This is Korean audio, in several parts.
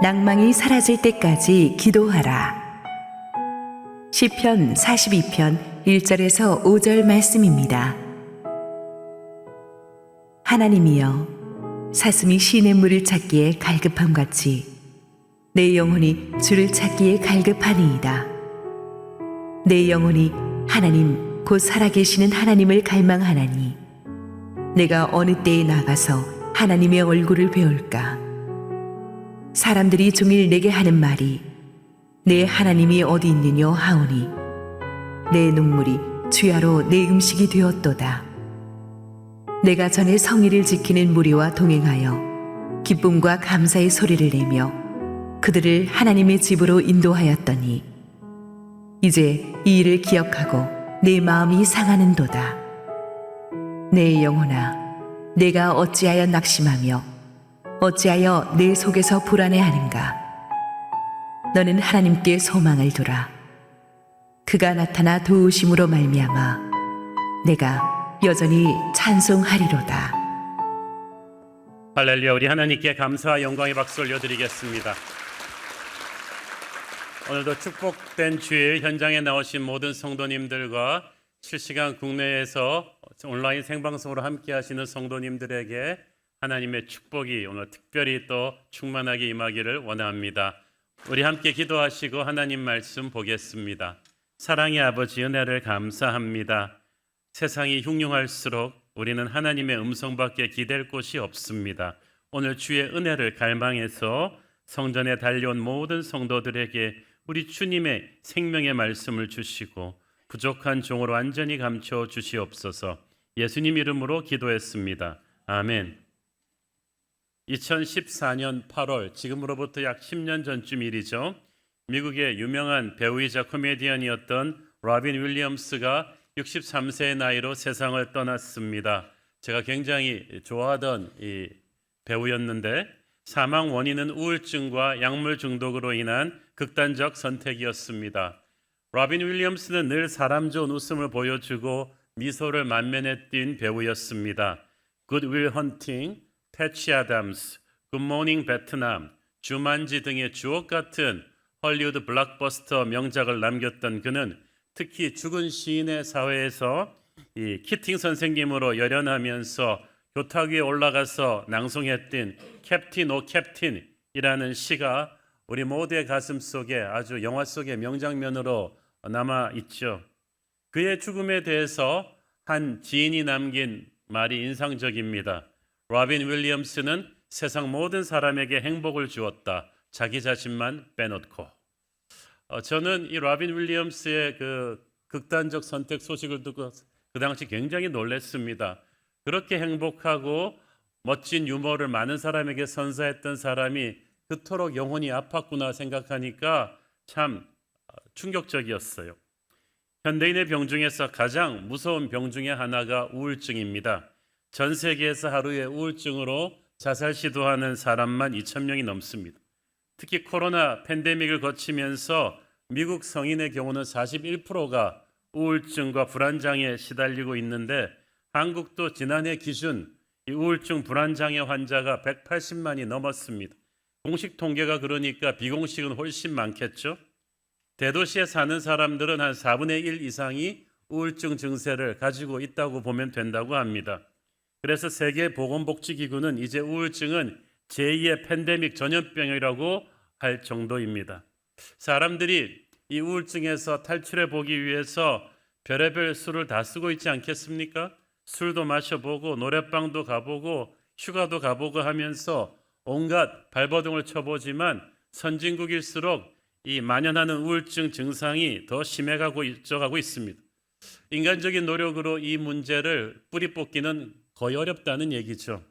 낭망이 사라질 때까지 기도하라. 시편 42편 1절에서 5절 말씀입니다. 하나님이여, 사슴이 시냇물을 찾기에 갈급함같이 내 영혼이 주를 찾기에 갈급하니이다. 내 영혼이 하나님 곧 살아계시는 하나님을 갈망하나니 내가 어느 때에 나가서 하나님의 얼굴을 배울까. 사람들이 종일 내게 하는 말이 내 하나님이 어디 있느냐 하오니 내 눈물이 주야로 내 음식이 되었도다. 내가 전에 성의를 지키는 무리와 동행하여 기쁨과 감사의 소리를 내며 그들을 하나님의 집으로 인도하였더니 이제 이 일을 기억하고 내 마음이 상하는도다. 내 영혼아, 내가 어찌하여 낙심하며 어찌하여 내 속에서 불안해하는가. 너는 하나님께 소망을 두라. 그가 나타나 도우심으로 말미암아 내가 여전히 찬송하리로다. 할렐루야. 우리 하나님께 감사와 영광의 박수 올려드리겠습니다. 오늘도 축복된 주일 현장에 나오신 모든 성도님들과 실시간 국내에서 온라인 생방송으로 함께 하시는 성도님들에게 하나님의 축복이 오늘 특별히 또 충만하게 임하기를 원합니다. 우리 함께 기도하시고 하나님 말씀 보겠습니다. 사랑의 아버지, 은혜를 감사합니다. 세상이 흉흉할수록 우리는 하나님의 음성밖에 기댈 곳이 없습니다. 오늘 주의 은혜를 갈망해서 성전에 달려온 모든 성도들에게 우리 주님의 생명의 말씀을 주시고 부족한 종으로 완전히 감춰 주시옵소서. 예수님 이름으로 기도했습니다. 아멘. 2014년 8월, 지금으로부터 약 10년 전쯤 일이죠. 미국의 유명한 배우이자 코미디언이었던 로빈 윌리엄스가 63세의 나이로 세상을 떠났습니다. 제가 굉장히 좋아하던 이 배우였는데 사망 원인은 우울증과 약물 중독으로 인한 극단적 선택이었습니다. 로빈 윌리엄스는 늘 사람 좋은 웃음을 보여주고 미소를 만면에 띈 배우였습니다. Good Will Hunting, 패치 아담스, 굿모닝 베트남, 주만지 등의 주옥 같은 헐리우드 블록버스터 명작을 남겼던 그는 특히 죽은 시인의 사회에서 이 키팅 선생님으로 열연하면서 교탁 위에 올라가서 낭송했던 캡틴 오 캡틴이라는 시가 우리 모두의 가슴 속에 아주 영화 속의 명장면으로 남아 있죠. 그의 죽음에 대해서 한 지인이 남긴 말이 인상적입니다. 로빈 윌리엄스는 세상 모든 사람에게 행복을 주었다. 자기 자신만 빼놓고. 저는 이 로빈 윌리엄스의 그 극단적 선택 소식을 듣고 그 당시 굉장히 놀랐습니다. 그렇게 행복하고 멋진 유머를 많은 사람에게 선사했던 사람이 그토록 영혼이 아팠구나 생각하니까 참 충격적이었어요. 현대인의 병 중에서 가장 무서운 병 중에 하나가 우울증입니다. 전 세계에서 하루에 우울증으로 자살 시도하는 사람만 2,000명이 넘습니다. 특히 코로나 팬데믹을 거치면서 미국 성인의 경우는 41%가 우울증과 불안장애에 시달리고 있는데 한국도 지난해 기준 이 우울증 불안장애 환자가 180만이 넘었습니다. 공식 통계가 그러니까 비공식은 훨씬 많겠죠. 대도시에 사는 사람들은 한 4분의 1 이상이 우울증 증세를 가지고 있다고 보면 된다고 합니다. 그래서 세계보건복지기구는 이제 우울증은 제2의 팬데믹 전염병이라고 할 정도입니다. 사람들이 이 우울증에서 탈출해 보기 위해서 별의별 수를 다 쓰고 있지 않겠습니까? 술도 마셔보고 노래방도 가보고 휴가도 가보고 하면서 온갖 발버둥을 쳐보지만 선진국일수록 이 만연하는 우울증 증상이 더 심해가고 일정하고 있습니다. 인간적인 노력으로 이 문제를 뿌리 뽑기는 거의 어렵다는 얘기죠.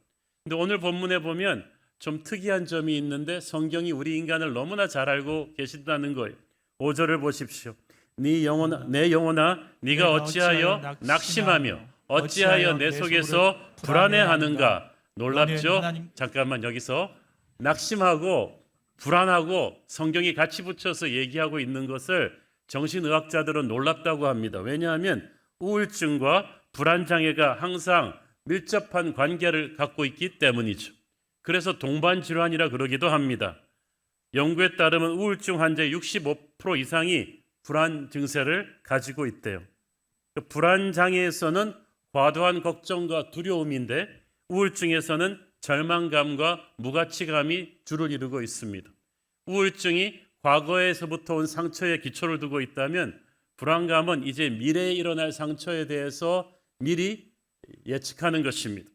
근데 오늘 본문에 보면 좀 특이한 점이 있는데 성경이 우리 인간을 너무나 잘 알고 계신다는 거예요. 5절을 보십시오. 내 영혼아 네가 어찌하여 낙심하며 어찌하여 내 속에서 불안해하는가. 놀랍죠? 잠깐만, 여기서 낙심하고 불안하고 성경이 같이 붙여서 얘기하고 있는 것을 정신의학자들은 놀랍다고 합니다. 왜냐하면 우울증과 불안장애가 항상 밀접한 관계를 갖고 있기 때문이죠. 그래서 동반질환이라 그러기도 합니다. 연구에 따르면 우울증 환자의 65% 이상이 불안 증세를 가지고 있대요. 불안 장애에서는 과도한 걱정과 두려움인데 우울증에서는 절망감과 무가치감이 주를 이루고 있습니다. 우울증이 과거에서부터 온 상처에 기초를 두고 있다면 불안감은 이제 미래에 일어날 상처에 대해서 미리 예측하는 것입니다.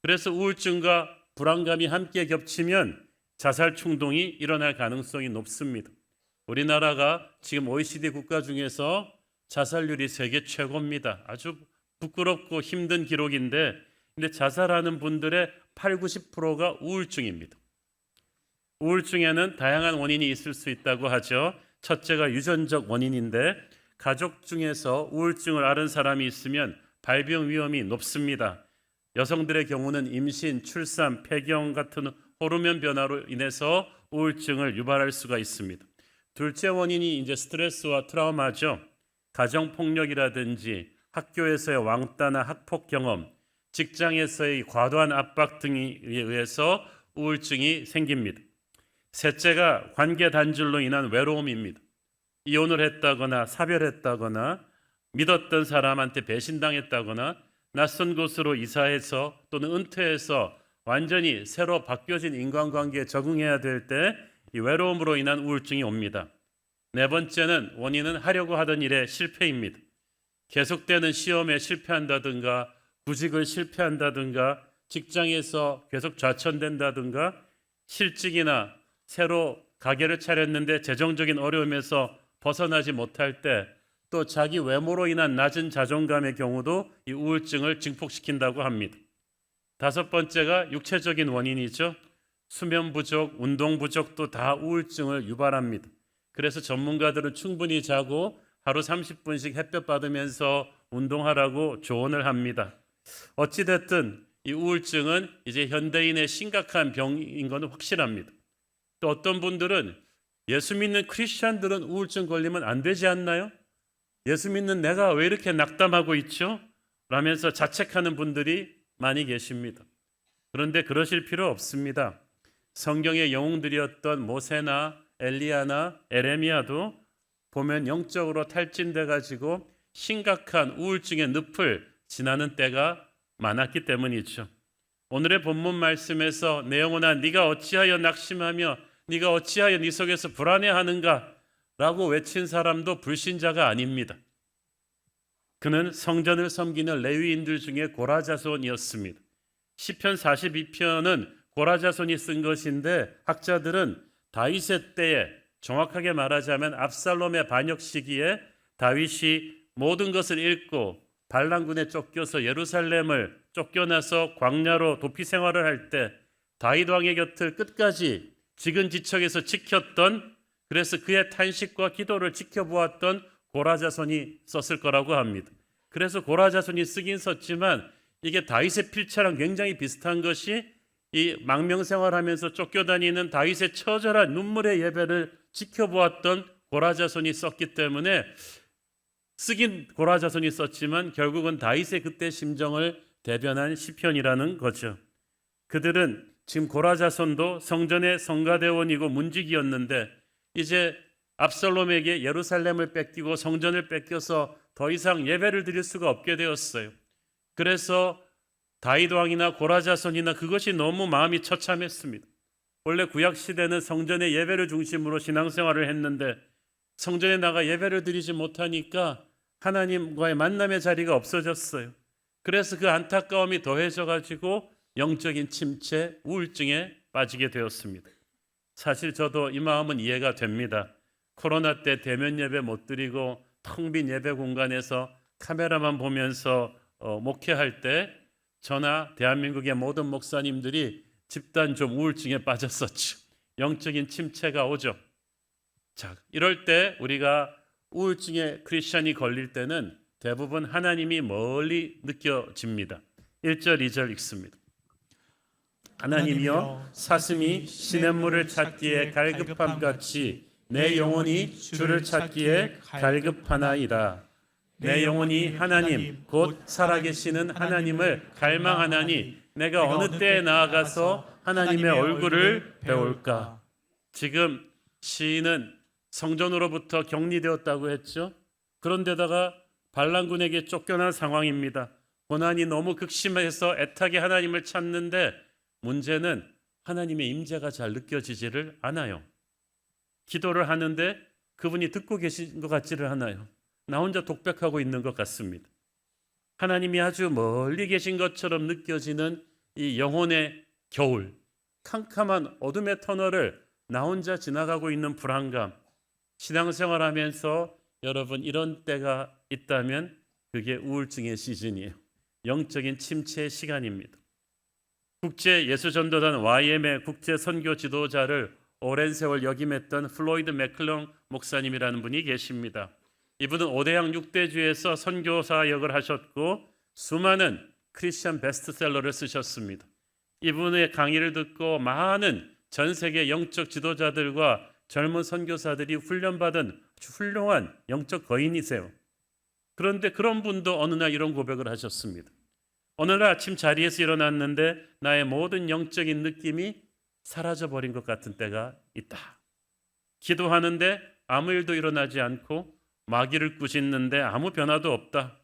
그래서 우울증과 불안감이 함께 겹치면 자살 충동이 일어날 가능성이 높습니다. 우리나라가 지금 OECD 국가 중에서 자살률이 세계 최고입니다. 아주 부끄럽고 힘든 기록인데 근데 자살하는 분들의 80~90%가 우울증입니다. 우울증에는 다양한 원인이 있을 수 있다고 하죠. 첫째가 유전적 원인인데 가족 중에서 우울증을 앓은 사람이 있으면 발병 위험이 높습니다. 여성들의 경우는 임신, 출산, 폐경 같은 호르몬 변화로 인해서 우울증을 유발할 수가 있습니다. 둘째 원인이 이제 스트레스와 트라우마죠. 가정 폭력이라든지 학교에서의 왕따나 학폭 경험, 직장에서의 과도한 압박 등에 의해서 우울증이 생깁니다. 셋째가 관계 단절로 인한 외로움입니다. 이혼을 했다거나 사별했다거나 믿었던 사람한테 배신당했다거나 낯선 곳으로 이사해서 또는 은퇴해서 완전히 새로 바뀌어진 인간관계에 적응해야 될 때 이 외로움으로 인한 우울증이 옵니다. 네 번째는 원인은 하려고 하던 일의 실패입니다. 계속되는 시험에 실패한다든가 구직을 실패한다든가 직장에서 계속 좌천된다든가 실직이나 새로 가게를 차렸는데 재정적인 어려움에서 벗어나지 못할 때 또 자기 외모로 인한 낮은 자존감의 경우도 이 우울증을 증폭시킨다고 합니다. 다섯 번째가 육체적인 원인이죠. 수면 부족, 운동 부족도 다 우울증을 유발합니다. 그래서 전문가들은 충분히 자고 하루 30분씩 햇볕 받으면서 운동하라고 조언을 합니다. 어찌됐든 이 우울증은 이제 현대인의 심각한 병인 것은 확실합니다. 또 어떤 분들은 예수 믿는 크리스찬들은 우울증 걸리면 안 되지 않나요? 예수 믿는 내가 왜 이렇게 낙담하고 있죠? 라면서 자책하는 분들이 많이 계십니다. 그런데 그러실 필요 없습니다. 성경의 영웅들이었던 모세나 엘리야나 에레미야도 보면 영적으로 탈진돼 가지고 심각한 우울증의 늪을 지나는 때가 많았기 때문이죠. 오늘의 본문 말씀에서 내 영혼아 네가 어찌하여 낙심하며 네가 어찌하여 네 속에서 불안해하는가 라고 외친 사람도 불신자가 아닙니다. 그는 성전을 섬기는 레위인들 중에 고라자손이었습니다. 시편 42편은 고라자손이 쓴 것인데 학자들은 다윗의 때에 정확하게 말하자면 압살롬의 반역 시기에 다윗이 모든 것을 잃고 반란군에 쫓겨서 예루살렘을 쫓겨나서 광야로 도피 생활을 할 때 다윗 왕의 곁을 끝까지 지근지척에서 지켰던 그래서 그의 탄식과 기도를 지켜보았던 고라자손이 썼을 거라고 합니다. 그래서 고라자손이 쓰긴 썼지만 이게 다윗의 필체랑 굉장히 비슷한 것이 이 망명생활하면서 쫓겨다니는 다윗의 처절한 눈물의 예배를 지켜보았던 고라자손이 썼기 때문에 쓰긴 고라자손이 썼지만 결국은 다윗의 그때 심정을 대변한 시편이라는 거죠. 그들은 지금 고라자손도 성전의 성가대원이고 문지기였는데 이제 압살롬에게 예루살렘을 뺏기고 성전을 뺏겨서 더 이상 예배를 드릴 수가 없게 되었어요. 그래서 다윗 왕이나 고라자손이나 그것이 너무 마음이 처참했습니다. 원래 구약 시대는 성전의 예배를 중심으로 신앙생활을 했는데 성전에 나가 예배를 드리지 못하니까 하나님과의 만남의 자리가 없어졌어요. 그래서 그 안타까움이 더해져 가지고 영적인 침체, 우울증에 빠지게 되었습니다. 사실 저도 이 마음은 이해가 됩니다. 코로나 때 대면 예배 못 드리고 텅 빈 예배 공간에서 카메라만 보면서 목회할 때 저나 대한민국의 모든 목사님들이 집단 좀 우울증에 빠졌었죠. 영적인 침체가 오죠. 자, 이럴 때 우리가 우울증에 크리스찬이 걸릴 때는 대부분 하나님이 멀리 느껴집니다. 1절, 2절 읽습니다. 하나님이여 사슴이 시냇물을 찾기에 갈급함같이 내 영혼이 주를 찾기에 갈급하나이다. 내 영혼이 하나님 곧 살아계시는 하나님을 갈망하나니 내가 어느 때에 나아가서 하나님의 얼굴을 배울까. 지금 시인은 성전으로부터 격리되었다고 했죠. 그런데다가 반란군에게 쫓겨난 상황입니다. 고난이 너무 극심해서 애타게 하나님을 찾는데 문제는 하나님의 임재가 잘 느껴지지를 않아요. 기도를 하는데 그분이 듣고 계신 것 같지를 않아요. 나 혼자 독백하고 있는 것 같습니다. 하나님이 아주 멀리 계신 것처럼 느껴지는 이 영혼의 겨울, 캄캄한 어둠의 터널을 나 혼자 지나가고 있는 불안감, 신앙생활하면서 여러분 이런 때가 있다면 그게 우울증의 시즌이에요. 영적인 침체의 시간입니다. 국제 예수전도단 YM의 국제 선교 지도자를 오랜 세월 역임했던 플로이드 맥클렁 목사님이라는 분이 계십니다. 이분은 5대양 6대주에서 선교사 역을 하셨고 수많은 크리스천 베스트셀러를 쓰셨습니다. 이분의 강의를 듣고 많은 전 세계 영적 지도자들과 젊은 선교사들이 훈련받은 훌륭한 영적 거인이세요. 그런데 그런 분도 어느 날 이런 고백을 하셨습니다. 어느 날 아침 자리에서 일어났는데 나의 모든 영적인 느낌이 사라져버린 것 같은 때가 있다. 기도하는데 아무 일도 일어나지 않고 마귀를 꾸짖는데 아무 변화도 없다.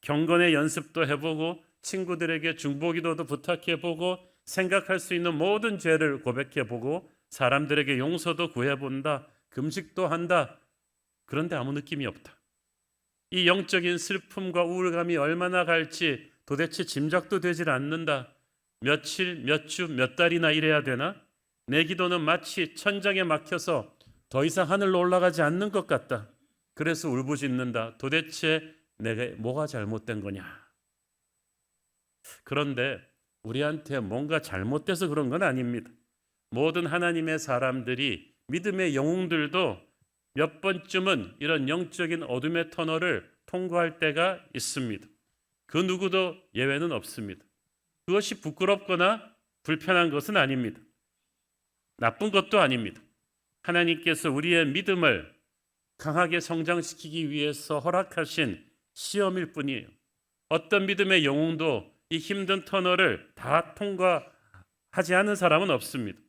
경건의 연습도 해보고 친구들에게 중보기도도 부탁해보고 생각할 수 있는 모든 죄를 고백해보고 사람들에게 용서도 구해본다. 금식도 한다. 그런데 아무 느낌이 없다. 이 영적인 슬픔과 우울감이 얼마나 갈지 도대체 짐작도 되질 않는다. 며칠, 몇 주, 몇 달이나 이래야 되나? 내 기도는 마치 천장에 막혀서 더 이상 하늘로 올라가지 않는 것 같다. 그래서 울부짖는다. 도대체 내가 뭐가 잘못된 거냐? 그런데 우리한테 뭔가 잘못돼서 그런 건 아닙니다. 모든 하나님의 사람들이 믿음의 영웅들도 몇 번쯤은 이런 영적인 어둠의 터널을 통과할 때가 있습니다. 그 누구도 예외는 없습니다. 그것이 부끄럽거나 불편한 것은 아닙니다. 나쁜 것도 아닙니다. 하나님께서 우리의 믿음을 강하게 성장시키기 위해서 허락하신 시험일 뿐이에요. 어떤 믿음의 영웅도 이 힘든 터널을 다 통과하지 않은 사람은 없습니다.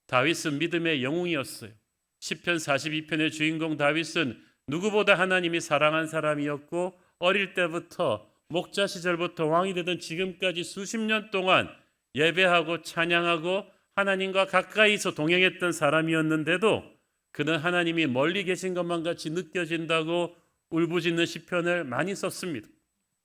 다윗은 믿음의 영웅이었어요. 시편 42편의 주인공 다윗은 누구보다 하나님이 사랑한 사람이었고 어릴 때부터 목자 시절부터 왕이 되던 지금까지 수십 년 동안 예배하고 찬양하고 하나님과 가까이서 동행했던 사람이었는데도 그는 하나님이 멀리 계신 것만 같이 느껴진다고 울부짖는 시편을 많이 썼습니다.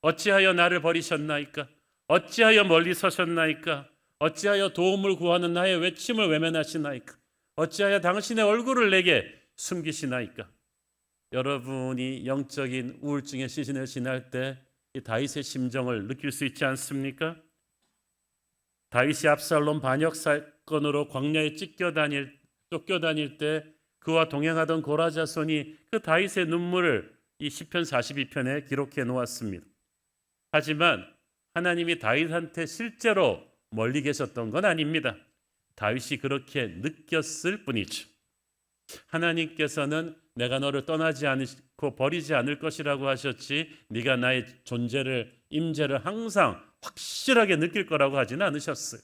어찌하여 나를 버리셨나이까? 어찌하여 멀리 서셨나이까? 어찌하여 도움을 구하는 나의 외침을 외면하시나이까? 어찌하여 당신의 얼굴을 내게 숨기시나이까? 여러분이 영적인 우울증의 시즌을 지날 때 이 다윗의 심정을 느낄 수 있지 않습니까? 다윗이 압살롬 반역 사건으로 광야에 쫓겨다닐 때 그와 동행하던 고라 자손이 그 다윗의 눈물을 이 시편 42편에 기록해 놓았습니다. 하지만 하나님이 다윗한테 실제로 멀리 계셨던 건 아닙니다. 다윗이 그렇게 느꼈을 뿐이죠. 하나님께서는 내가 너를 떠나지 않고 버리지 않을 것이라고 하셨지 네가 나의 존재를 임재를 항상 확실하게 느낄 거라고 하지는 않으셨어요.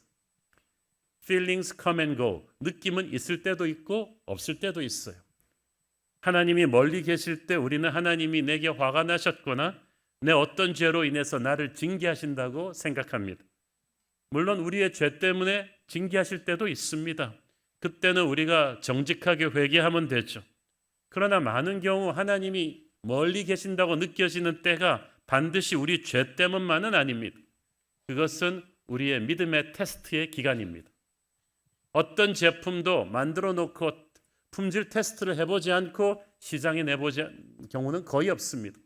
Feelings come and go. 느낌은 있을 때도 있고 없을 때도 있어요. 하나님이 멀리 계실 때 우리는 하나님이 내게 화가 나셨거나 내 어떤 죄로 인해서 나를 징계하신다고 생각합니다. 물론 우리의 죄 때문에 징계하실 때도 있습니다. 그때는 우리가 정직하게 회개하면 되죠. 그러나 많은 경우 하나님이 멀리 계신다고 느껴지는 때가 반드시 우리 죄 때문만은 아닙니다. 그것은 우리의 믿음의 테스트의 기간입니다. 어떤 제품도 만들어 놓고 품질 테스트를 해보지 않고 시장에 내보지 않은 경우는 거의 없습니다.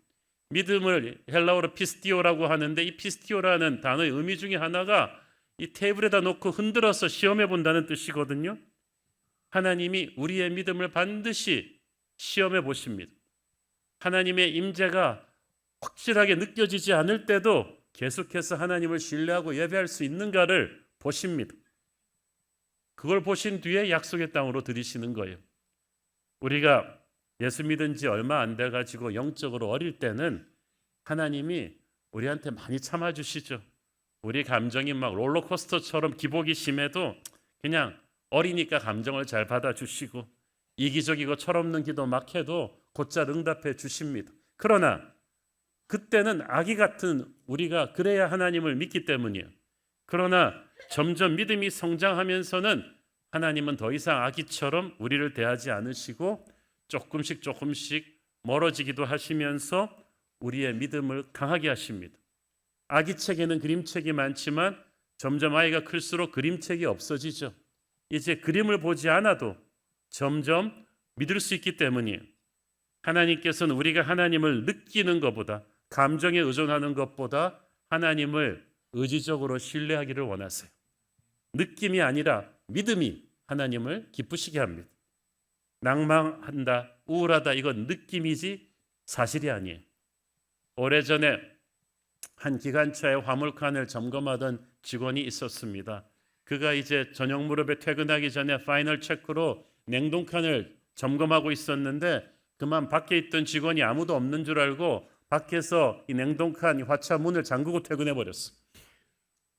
믿음을 헬라어로 피스티오라고 하는데 이 피스티오라는 단어의 의미 중에 하나가 이 테이블에다 놓고 흔들어서 시험해 본다는 뜻이거든요. 하나님이 우리의 믿음을 반드시 시험해 보십니다. 하나님의 임재가 확실하게 느껴지지 않을 때도 계속해서 하나님을 신뢰하고 예배할 수 있는가를 보십니다. 그걸 보신 뒤에 약속의 땅으로 들이시는 거예요. 우리가 예수 믿은 지 얼마 안 돼가지고 영적으로 어릴 때는 하나님이 우리한테 많이 참아주시죠. 우리 감정이 막 롤러코스터처럼 기복이 심해도 그냥 어리니까 감정을 잘 받아주시고 이기적이고 철없는 기도 막 해도 곧잘 응답해 주십니다. 그러나 그때는 아기 같은 우리가 그래야 하나님을 믿기 때문이에요. 그러나 점점 믿음이 성장하면서는 하나님은 더 이상 아기처럼 우리를 대하지 않으시고 조금씩 멀어지기도 하시면서 우리의 믿음을 강하게 하십니다. 아기책에는 그림책이 많지만 점점 아이가 클수록 그림책이 없어지죠. 이제 그림을 보지 않아도 점점 믿을 수 있기 때문이에요. 하나님께서는 우리가 하나님을 느끼는 것보다, 감정에 의존하는 것보다 하나님을 의지적으로 신뢰하기를 원하세요. 느낌이 아니라 믿음이 하나님을 기쁘시게 합니다. 낭망한다, 우울하다, 이건 느낌이지 사실이 아니에요. 오래전에 한 기관차의 화물칸을 점검하던 직원이 있었습니다. 그가 이제 저녁 무렵에 퇴근하기 전에 파이널 체크로 냉동칸을 점검하고 있었는데 그만 밖에 있던 직원이 아무도 없는 줄 알고 밖에서 이 냉동칸 화차 문을 잠그고 퇴근해 버렸어.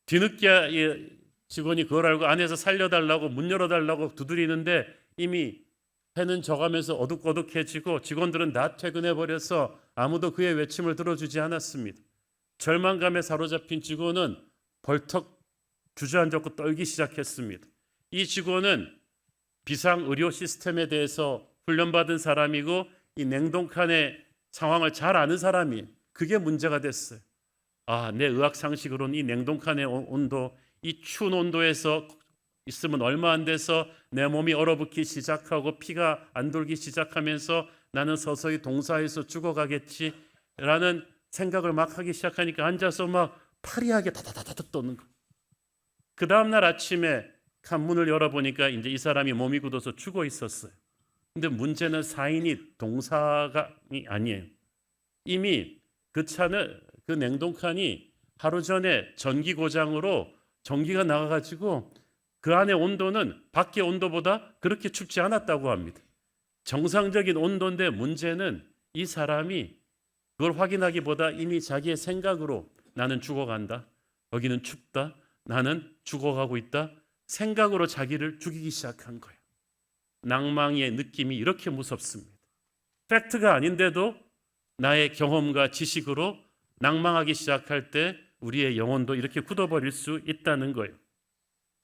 뒤늦게 이 직원이 그걸 알고 안에서 살려달라고 문 열어달라고 두드리는데 이미 해는 져가면서 어둑어둑해지고 직원들은 다 퇴근해 버려서 아무도 그의 외침을 들어주지 않았습니다. 절망감에 사로잡힌 직원은 벌떡 주저앉았고 떨기 시작했습니다. 이 직원은 비상의료 시스템에 대해서 훈련받은 사람이고 이 냉동칸의 상황을 잘 아는 사람이, 그게 문제가 됐어요. 내 의학 상식으로는 이 냉동칸의 온도, 이 추운 온도에서 있으면 얼마 안 돼서 내 몸이 얼어붙기 시작하고 피가 안 돌기 시작하면서 나는 서서히 동사에서 죽어가겠지라는 생각을 막 하기 시작하니까 앉아서 막 파리하게 다다다닥 떠는 거. 그 다음날 아침에 칸문을 열어보니까 이제 이 사람이 몸이 굳어서 죽어 있었어요. 근데 문제는 사인이 동사가 아니에요. 이미 그 차는, 그 냉동칸이 하루 전에 전기 고장으로 전기가 나가가지고 그 안의 온도는 밖의 온도보다 그렇게 춥지 않았다고 합니다. 정상적인 온도인데 문제는 이 사람이 그걸 확인하기보다 이미 자기의 생각으로 나는 죽어간다, 여기는 춥다, 나는 죽어가고 있다, 생각으로 자기를 죽이기 시작한 거예요. 낭망의 느낌이 이렇게 무섭습니다. 팩트가 아닌데도 나의 경험과 지식으로 낭망하기 시작할 때 우리의 영혼도 이렇게 굳어버릴 수 있다는 거예요.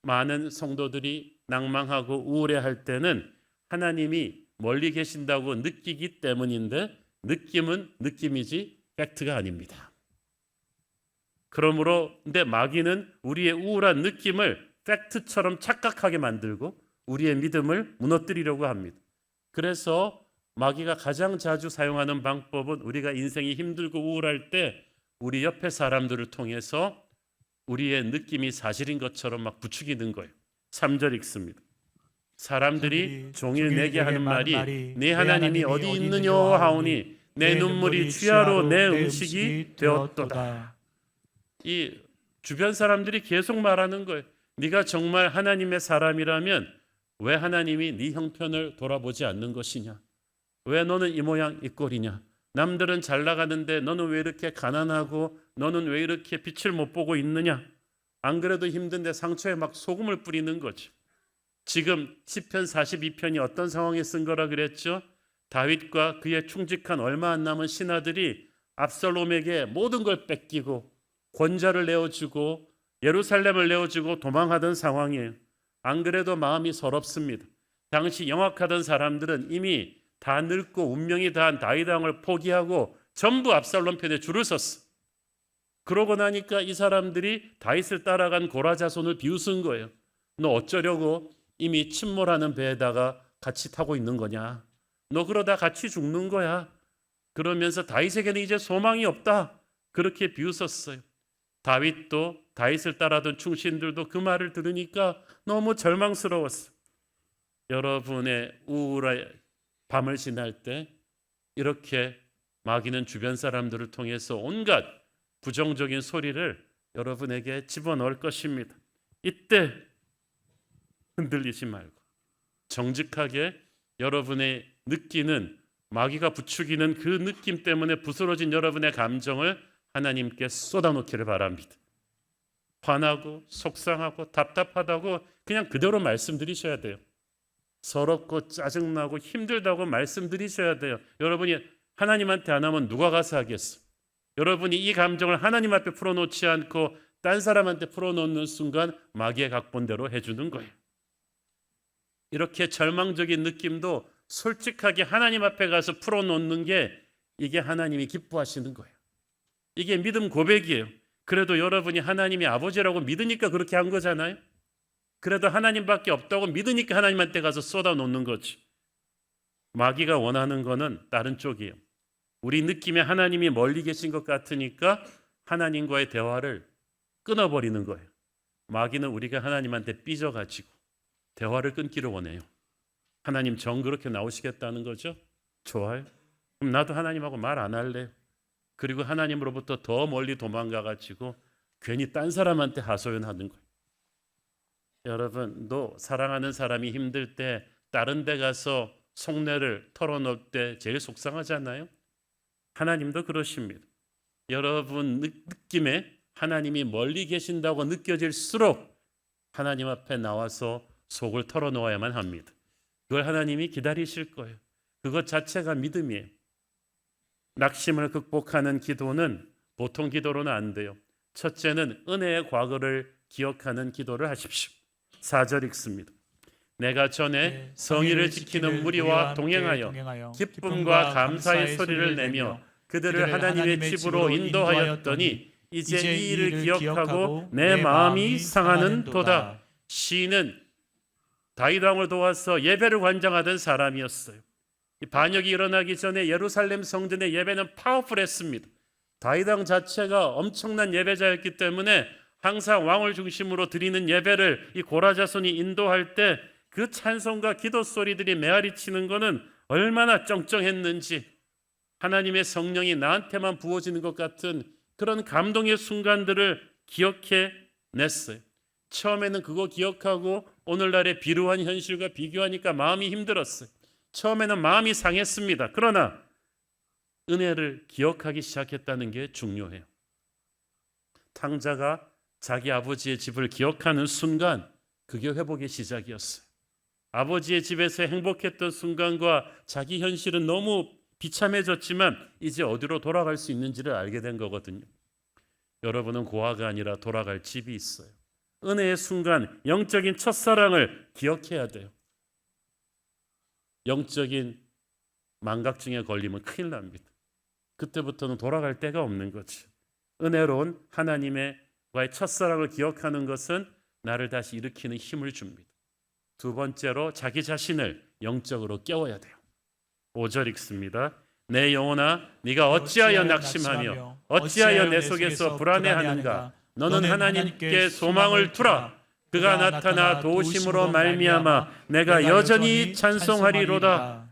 많은 성도들이 낭망하고 우울해할 때는 하나님이 멀리 계신다고 느끼기 때문인데 느낌은 느낌이지 팩트가 아닙니다. 그러므로 근데 마귀는 우리의 우울한 느낌을 팩트처럼 착각하게 만들고 우리의 믿음을 무너뜨리려고 합니다. 그래서 마귀가 가장 자주 사용하는 방법은 우리가 인생이 힘들고 우울할 때 우리 옆에 사람들을 통해서 우리의 느낌이 사실인 것처럼 막 부추기는 거예요. 3절 읽습니다. 사람들이 종일 내게 하는 말이 내 하나님이 어디 있느냐 하오니 내 눈물이 취하로 내 음식이 되었도다. 이 주변 사람들이 계속 말하는 거예요. 네가 정말 하나님의 사람이라면 왜 하나님이 네 형편을 돌아보지 않는 것이냐? 왜 너는 이 모양 이 꼴이냐? 남들은 잘 나가는데 너는 왜 이렇게 가난하고 너는 왜 이렇게 빛을 못 보고 있느냐? 안 그래도 힘든데 상처에 막 소금을 뿌리는 거죠. 지금 시편 42편이 어떤 상황에 쓴 거라 그랬죠? 다윗과 그의 충직한 얼마 안 남은 신하들이 압살롬에게 모든 걸 뺏기고 권좌를 내어주고 예루살렘을 내어주고 도망하던 상황이에요. 안 그래도 마음이 서럽습니다. 당시 영악하던 사람들은 이미 다 늙고 운명이 다한 다윗 왕을 포기하고 전부 압살롬 편에 줄을 섰어. 그러고 나니까 이 사람들이 다윗을 따라간 고라 자손을 비웃은 거예요. 너 어쩌려고 이미 침몰하는 배에다가 같이 타고 있는 거냐? 너 그러다 같이 죽는 거야. 그러면서 다윗에게는 이제 소망이 없다. 그렇게 비웃었어요. 다윗도 다윗을 따라던 충신들도 그 말을 들으니까 너무 절망스러웠어요. 여러분의 우울한 밤을 지날 때 이렇게 마귀는 주변 사람들을 통해서 온갖 부정적인 소리를 여러분에게 집어넣을 것입니다. 이때 흔들리지 말고 정직하게 여러분의 느끼는 마귀가 부추기는 그 느낌 때문에 부스러진 여러분의 감정을 하나님께 쏟아놓기를 바랍니다. 화나고 속상하고 답답하다고 그냥 그대로 말씀드리셔야 돼요. 서럽고 짜증나고 힘들다고 말씀드리셔야 돼요. 여러분이 하나님한테 안 하면 누가 가서 하겠어? 여러분이 이 감정을 하나님 앞에 풀어놓지 않고 딴 사람한테 풀어놓는 순간 마귀의 각본대로 해주는 거예요. 이렇게 절망적인 느낌도 솔직하게 하나님 앞에 가서 풀어놓는 게 이게 하나님이 기뻐하시는 거예요. 이게 믿음 고백이에요. 그래도 여러분이 하나님이 아버지라고 믿으니까 그렇게 한 거잖아요. 그래도 하나님밖에 없다고 믿으니까 하나님한테 가서 쏟아놓는 거지. 마귀가 원하는 거는 다른 쪽이에요. 우리 느낌에 하나님이 멀리 계신 것 같으니까 하나님과의 대화를 끊어버리는 거예요. 마귀는 우리가 하나님한테 삐져가지고 대화를 끊기를 원해요. 하나님 정 그렇게 나오시겠다는 거죠? 좋아요. 그럼 나도 하나님하고 말 안 할래요. 그리고 하나님으로부터 더 멀리 도망가가지고 괜히 딴 사람한테 하소연하는 거예요. 여러분도 사랑하는 사람이 힘들 때 다른 데 가서 속내를 털어놓을 때 제일 속상하잖아요. 하나님도 그러십니다. 여러분 느낌에 하나님이 멀리 계신다고 느껴질수록 하나님 앞에 나와서 속을 털어놓아야만 합니다. 그걸 하나님이 기다리실 거예요. 그것 자체가 믿음이에요. 낙심을 극복하는 기도는 보통 기도로는 안 돼요. 첫째는 은혜의 과거를 기억하는 기도를 하십시오. 4절 읽습니다. 내가 전에 성의를 지키는 무리와 동행하여 기쁨과 감사의 소리를 내며 그들을 하나님의 집으로 인도하였더니 이제 이 일을 기억하고 내 마음이 상하는 도다. 시인은 다윗 왕을 도와서 예배를 관장하던 사람이었어요. 이 반역이 일어나기 전에 예루살렘 성전의 예배는 파워풀했습니다. 다윗 왕 자체가 엄청난 예배자였기 때문에 항상 왕을 중심으로 드리는 예배를 이 고라 자손이 인도할 때 그 찬송과 기도 소리들이 메아리치는 것은 얼마나 쩡쩡했는지, 하나님의 성령이 나한테만 부어지는 것 같은 그런 감동의 순간들을 기억해 냈어요. 처음에는 그거 기억하고 오늘날의 비루한 현실과 비교하니까 마음이 힘들었어요. 처음에는 마음이 상했습니다. 그러나 은혜를 기억하기 시작했다는 게 중요해요. 탕자가 자기 아버지의 집을 기억하는 순간 그게 회복의 시작이었어요. 아버지의 집에서 행복했던 순간과 자기 현실은 너무 비참해졌지만 이제 어디로 돌아갈 수 있는지를 알게 된 거거든요. 여러분은 고아가 아니라 돌아갈 집이 있어요. 은혜의 순간, 영적인 첫사랑을 기억해야 돼요. 영적인 망각증에 걸리면 큰일 납니다. 그때부터는 돌아갈 데가 없는 거죠. 은혜로운 하나님과의 첫사랑을 기억하는 것은 나를 다시 일으키는 힘을 줍니다. 두 번째로 자기 자신을 영적으로 깨워야 돼요. 5절 읽습니다. 내 영혼아 네가 어찌하여 낙심하며 어찌하여 내 속에서 불안해하는가. 너는 하나님께 소망을 두라. 그가 나타나 도우심으로 말미암아 내가 여전히 찬송하리로다.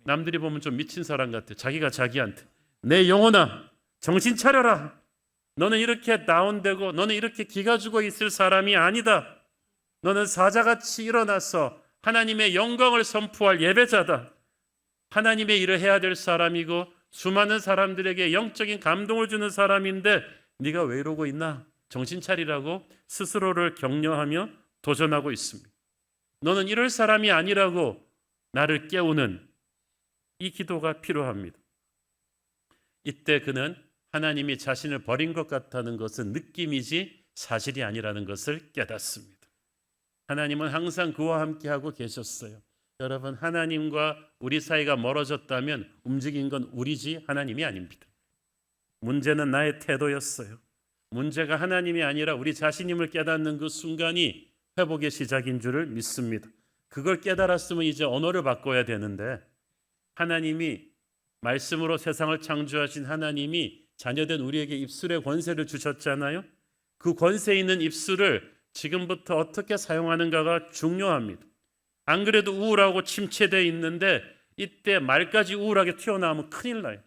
남들이 보면 좀 미친 사람 같아. 자기가 자기한테 내 영혼아 정신 차려라. 너는 이렇게 다운되고 너는 이렇게 기가 죽어 있을 사람이 아니다. 너는 사자같이 일어나서 하나님의 영광을 선포할 예배자다. 하나님의 일을 해야 될 사람이고 수많은 사람들에게 영적인 감동을 주는 사람인데 네가 왜 이러고 있나? 정신 차리라고 스스로를 격려하며 도전하고 있습니다. 너는 이럴 사람이 아니라고 나를 깨우는 이 기도가 필요합니다. 이때 그는 하나님이 자신을 버린 것 같다는 것은 느낌이지 사실이 아니라는 것을 깨닫습니다. 하나님은 항상 그와 함께하고 계셨어요. 여러분, 하나님과 우리 사이가 멀어졌다면 움직인 건 우리지 하나님이 아닙니다. 문제는 나의 태도였어요. 문제가 하나님이 아니라 우리 자신임을 깨닫는 그 순간이 회복의 시작인 줄을 믿습니다. 그걸 깨달았으면 이제 언어를 바꿔야 되는데 하나님이 말씀으로 세상을 창조하신 하나님이 자녀된 우리에게 입술의 권세를 주셨잖아요. 그 권세 있는 입술을 지금부터 어떻게 사용하는가가 중요합니다. 안 그래도 우울하고 침체되어 있는데 이때 말까지 우울하게 튀어나오면 큰일 나요.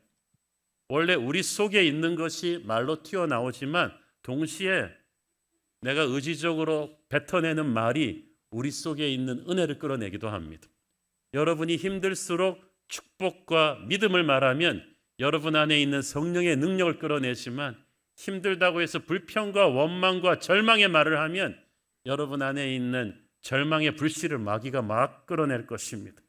원래 우리 속에 있는 것이 말로 튀어나오지만 동시에 내가 의지적으로 뱉어내는 말이 우리 속에 있는 은혜를 끌어내기도 합니다. 여러분이 힘들수록 축복과 믿음을 말하면 여러분 안에 있는 성령의 능력을 끌어내지만 힘들다고 해서 불평과 원망과 절망의 말을 하면 여러분 안에 있는 절망의 불씨를 마귀가 막 끌어낼 것입니다.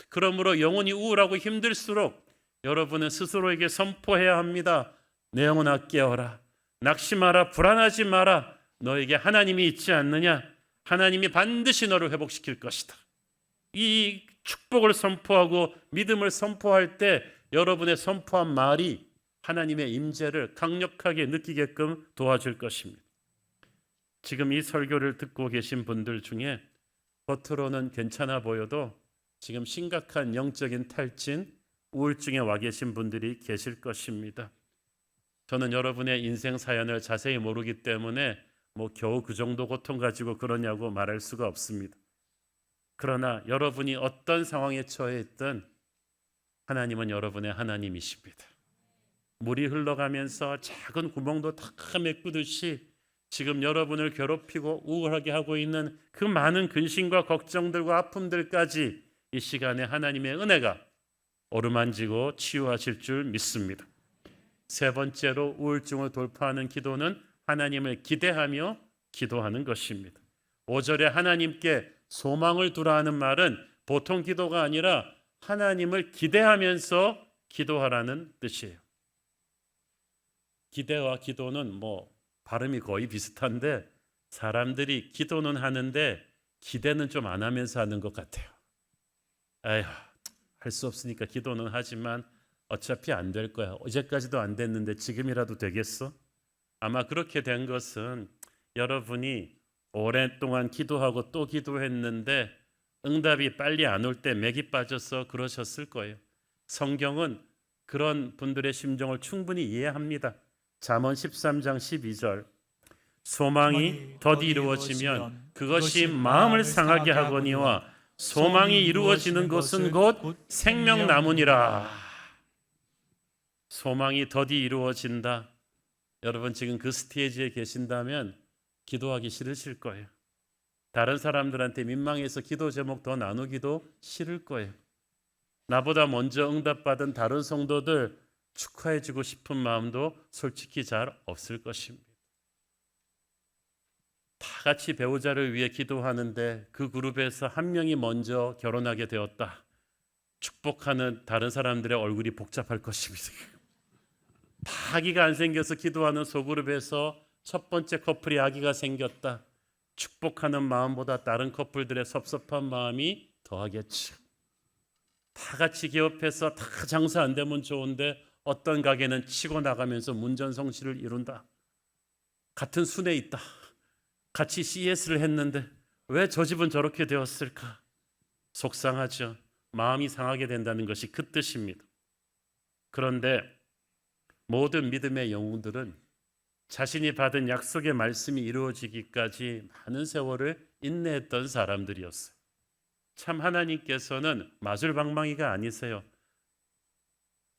그러므로 영혼이 우울하고 힘들수록 여러분은 스스로에게 선포해야 합니다. 내 영혼아 깨어라. 낙심하라. 불안하지 마라. 너에게 하나님이 있지 않느냐? 하나님이 반드시 너를 회복시킬 것이다. 이 축복을 선포하고 믿음을 선포할 때 여러분의 선포한 말이 하나님의 임재를 강력하게 느끼게끔 도와줄 것입니다. 지금 이 설교를 듣고 계신 분들 중에 겉으로는 괜찮아 보여도 지금 심각한 영적인 탈진, 우울증에 와 계신 분들이 계실 것입니다. 저는 여러분의 인생 사연을 자세히 모르기 때문에 겨우 그 정도 고통 가지고 그러냐고 말할 수가 없습니다. 그러나 여러분이 어떤 상황에 처해 있든 하나님은 여러분의 하나님이십니다. 물이 흘러가면서 작은 구멍도 다 메꾸듯이 지금 여러분을 괴롭히고 우울하게 하고 있는 그 많은 근심과 걱정들과 아픔들까지 이 시간에 하나님의 은혜가 어루만지고 치유하실 줄 믿습니다. 세 번째로 우울증을 돌파하는 기도는 하나님을 기대하며 기도하는 것입니다. 5절에 하나님께 소망을 두라 하는 말은 보통 기도가 아니라 하나님을 기대하면서 기도하라는 뜻이에요. 기대와 기도는 발음이 거의 비슷한데 사람들이 기도는 하는데 기대는 좀 안 하면서 하는 것 같아요. 에휴, 할 수 없으니까 기도는 하지만 어차피 안 될 거야. 어제까지도 안 됐는데 지금이라도 되겠어? 아마 그렇게 된 것은 여러분이 오랫동안 기도하고 또 기도했는데 응답이 빨리 안 올 때 맥이 빠져서 그러셨을 거예요. 성경은 그런 분들의 심정을 충분히 이해합니다. 잠언 13장 12절 소망이 더디 이루어지면 그것이 마음을 상하게 하거니와 소망이 이루어지는 것은 곧 생명나무니라. 소망이 더디 이루어진다. 여러분 지금 그 스테이지에 계신다면 기도하기 싫으실 거예요. 다른 사람들한테 민망해서 기도 제목 더 나누기도 싫을 거예요. 나보다 먼저 응답받은 다른 성도들 축하해주고 싶은 마음도 솔직히 잘 없을 것입니다. 다 같이 배우자를 위해 기도하는데 그 그룹에서 한 명이 먼저 결혼하게 되었다. 축복하는 다른 사람들의 얼굴이 복잡할 것입니다. 다 아기가 안 생겨서 기도하는 소그룹에서 첫 번째 커플이 아기가 생겼다. 축복하는 마음보다 다른 커플들의 섭섭한 마음이 더하겠죠. 다 같이 개업해서 다 장사 안 되면 좋은데 어떤 가게는 치고 나가면서 문전성시를 이룬다. 같은 순에 있다. 같이 CS를 했는데 왜 저 집은 저렇게 되었을까? 속상하죠. 마음이 상하게 된다는 것이 그 뜻입니다. 그런데 모든 믿음의 영웅들은 자신이 받은 약속의 말씀이 이루어지기까지 많은 세월을 인내했던 사람들이었어요. 참 하나님께서는 마술방망이가 아니세요.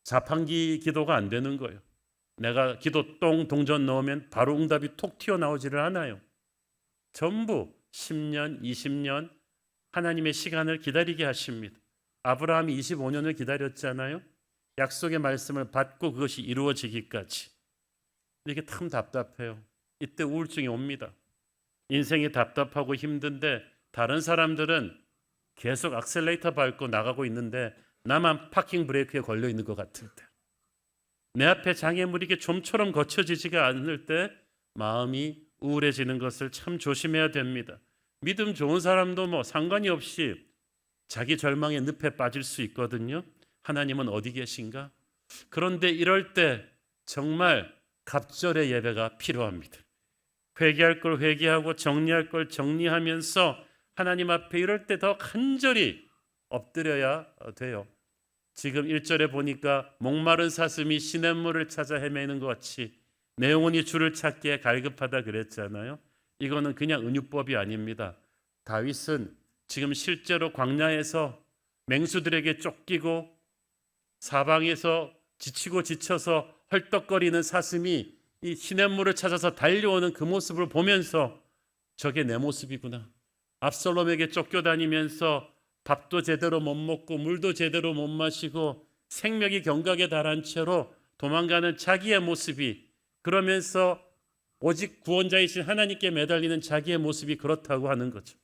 자판기 기도가 안 되는 거예요. 내가 기도 똥 동전 넣으면 바로 응답이 톡 튀어나오지를 않아요. 전부 10년, 20년 하나님의 시간을 기다리게 하십니다. 아브라함이 25년을 기다렸잖아요. 약속의 말씀을 받고 그것이 이루어지기까지. 이게 참 답답해요. 이때 우울증이 옵니다. 인생이 답답하고 힘든데 다른 사람들은 계속 악셀레이터 밟고 나가고 있는데 나만 파킹 브레이크에 걸려 있는 것 같을 때, 내 앞에 장애물이 이게 좀처럼 거쳐지지가 않을 때 마음이 우울해지는 것을 참 조심해야 됩니다. 믿음 좋은 사람도 상관이 없이 자기 절망의 늪에 빠질 수 있거든요. 하나님은 어디 계신가? 그런데 이럴 때 정말 갑절의 예배가 필요합니다. 회개할 걸 회개하고 정리할 걸 정리하면서 하나님 앞에 이럴 때 더 간절히 엎드려야 돼요. 지금 1절에 보니까 목마른 사슴이 시냇물을 찾아 헤매는 것 같이 내 영혼이 주를 찾기에 갈급하다 그랬잖아요. 이거는 그냥 은유법이 아닙니다. 다윗은 지금 실제로 광야에서 맹수들에게 쫓기고 사방에서 지치고 지쳐서 헐떡거리는 사슴이 이 시냇물을 찾아서 달려오는 그 모습을 보면서 저게 내 모습이구나. 압살롬에게 쫓겨다니면서 밥도 제대로 못 먹고 물도 제대로 못 마시고 생명이 경각에 달한 채로 도망가는 자기의 모습이, 그러면서 오직 구원자이신 하나님께 매달리는 자기의 모습이 그렇다고 하는 거죠.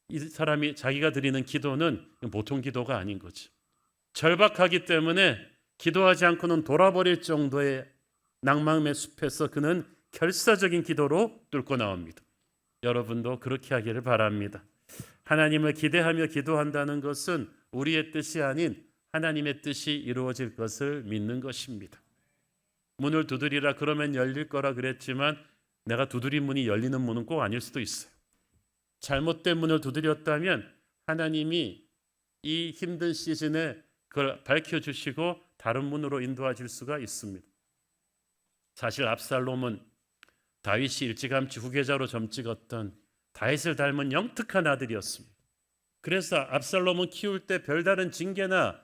이 사람이 자기가 드리는 기도는 보통 기도가 아닌 거죠. 절박하기 때문에 기도하지 않고는 돌아버릴 정도의 낭만의 숲에서 그는 결사적인 기도로 뚫고 나옵니다. 여러분도 그렇게 하기를 바랍니다. 하나님을 기대하며 기도한다는 것은 우리의 뜻이 아닌 하나님의 뜻이 이루어질 것을 믿는 것입니다. 문을 두드리라 그러면 열릴 거라 그랬지만 내가 두드린 문이 열리는 문은 꼭 아닐 수도 있어요. 잘못된 문을 두드렸다면 하나님이 이 힘든 시즌에 그걸 밝혀주시고 다른 문으로 인도하실 수가 있습니다. 사실 압살롬은 다윗이 일찌감치 후계자로 점찍었던 다윗을 닮은 영특한 아들이었습니다. 그래서 압살롬은 키울 때 별다른 징계나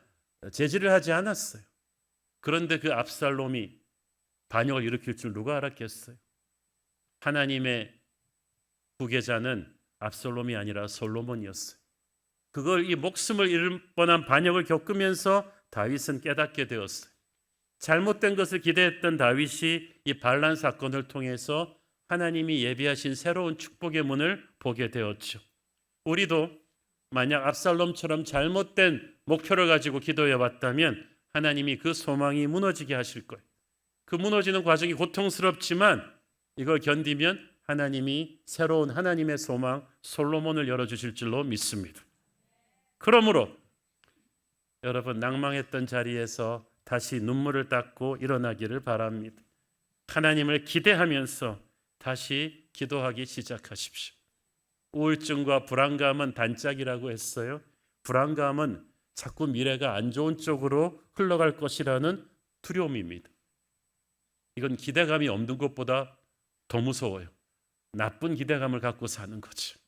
제지를 하지 않았어요. 그런데 그 압살롬이 반역을 일으킬 줄 누가 알았겠어요? 하나님의 후계자는 압살롬이 아니라 솔로몬이었어요. 그걸 이 목숨을 잃을 뻔한 반역을 겪으면서 다윗은 깨닫게 되었어요. 잘못된 것을 기대했던 다윗이 이 반란 사건을 통해서 하나님이 예비하신 새로운 축복의 문을 보게 되었죠. 우리도 만약 압살롬처럼 잘못된 목표를 가지고 기도해 왔다면 하나님이 그 소망이 무너지게 하실 거예요. 그 무너지는 과정이 고통스럽지만 이걸 견디면 하나님이 새로운 하나님의 소망 솔로몬을 열어주실 줄로 믿습니다. 그러므로 여러분 낭망했던 자리에서 다시 눈물을 닦고 일어나기를 바랍니다. 하나님을 기대하면서 다시 기도하기 시작하십시오. 우울증과 불안감은 단짝이라고 했어요. 불안감은 자꾸 미래가 안 좋은 쪽으로 흘러갈 것이라는 두려움입니다. 이건 기대감이 없는 것보다 더 무서워요. 나쁜 기대감을 갖고 사는 거죠.